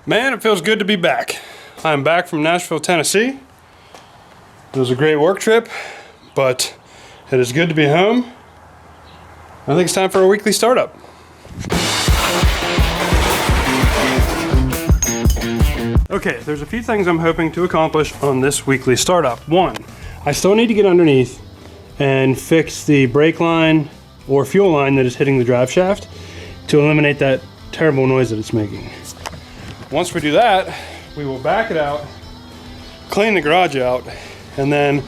Man, it feels good to be back. I'm back from Nashville, Tennessee. It was a great work trip, but it is good to be home. I think it's time for a weekly startup. Okay, there's a few things I'm hoping to accomplish on this weekly startup. One, I still need to get underneath and fix the brake line or fuel line that is hitting the drive shaft to eliminate that terrible noise that it's making. Once we do that, we will back it out, clean the garage out, and then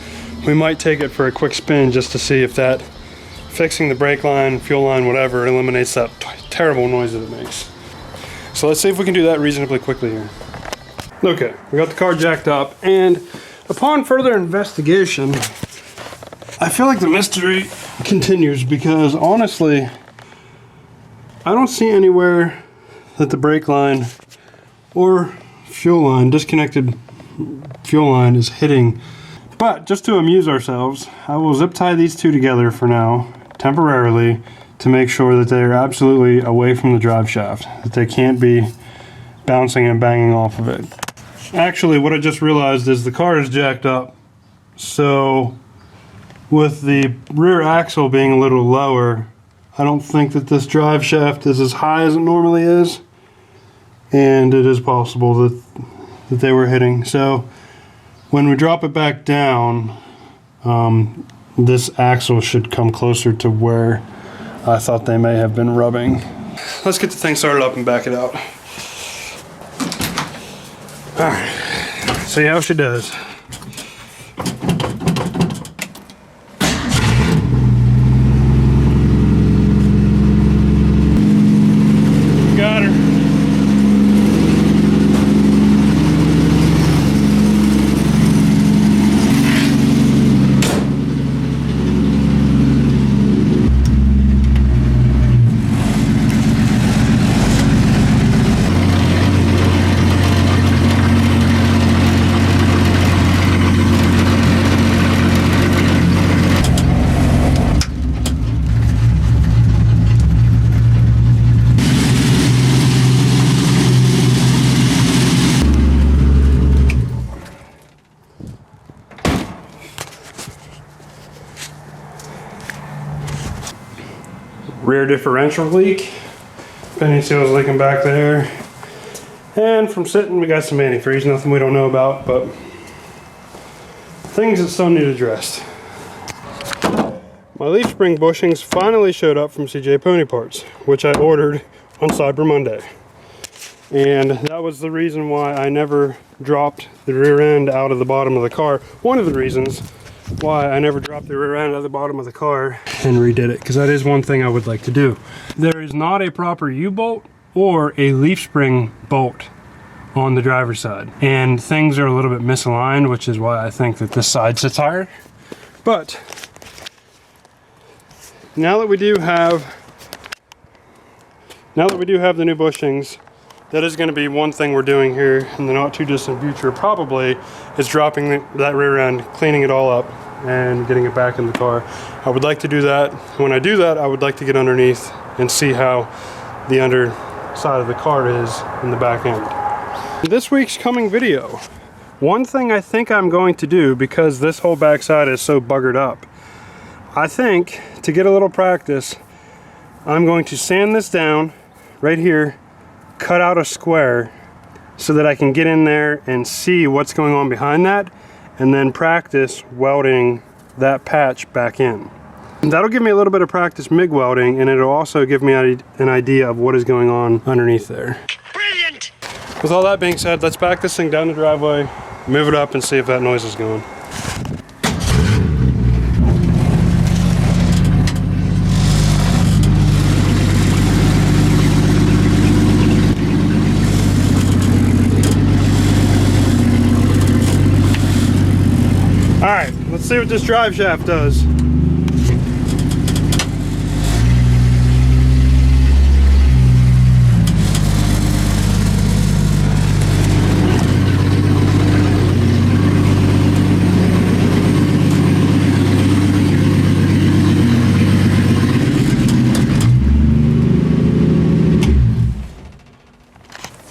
we might take it for a quick spin just to see if that fixing the brake line, fuel line, whatever, eliminates that terrible noise that it makes. So let's see if we can do that reasonably quickly here. Okay, we got the car jacked up, and upon further investigation, I feel like the mystery continues because honestly, I don't see anywhere that the brake line or fuel line, disconnected fuel line, is hitting. But just to amuse ourselves, I will zip tie these two together for now, temporarily, to make sure that they are absolutely away from the drive shaft, that they can't be bouncing and banging off of it. Actually, what I just realized is the car is jacked up, so with the rear axle being a little lower, I don't think that this drive shaft is as high as it normally is. And it is possible that they were hitting. So when we drop it back down, this axle should come closer to where I thought they may have been rubbing. Let's get the thing started up and back it out. All right, see how she does. Got her. Rear differential leak. Penny seal's leaking back there. And from sitting, we got some antifreeze, nothing we don't know about, but things that still need addressed. My leaf spring bushings finally showed up from CJ Pony Parts, which I ordered on Cyber Monday. And that was the reason why I never dropped the rear end out of the bottom of the car. One of the reasons why I never dropped the rear end out of the bottom of the car and redid it, because that is one thing I would like to do. There is not a proper U-bolt or a leaf spring bolt on the driver's side, and things are a little bit misaligned, which is why I think that this side sits higher. But now that we do have the new bushings, that is going to be one thing we're doing here in the not too distant future, probably, is dropping that rear end, cleaning it all up, and getting it back in the car. I would like to do that. When I do that, I would like to get underneath and see how the underside of the car is in the back end. In this week's coming video, one thing I think I'm going to do, because this whole backside is so buggered up, I think to get a little practice, I'm going to sand this down right here, cut out a square so that I can get in there and see what's going on behind that, and then practice welding that patch back in. And that'll give me a little bit of practice MIG welding, and it'll also give me an idea of what is going on underneath there. Brilliant! With all that being said, let's back this thing down the driveway, move it up, and see if that noise is gone. Alright, let's see what this drive shaft does.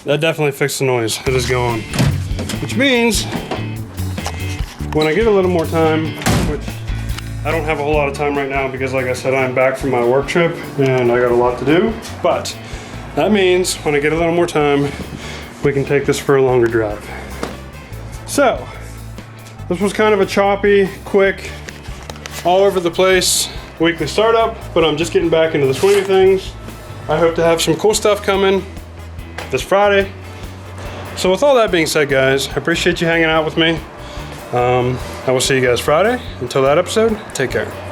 that definitely fixed the noise. It is gone. Which means when I get a little more time, which I don't have a whole lot of time right now because like I said, I'm back from my work trip and I got a lot to do. But that means when I get a little more time, we can take this for a longer drive. So, this was kind of a choppy, quick, all over the place weekly startup, but I'm just getting back into the swing of things. I hope to have some cool stuff coming this Friday. So with all that being said, guys, I appreciate you hanging out with me. I will see you guys Friday. Until that episode, take care.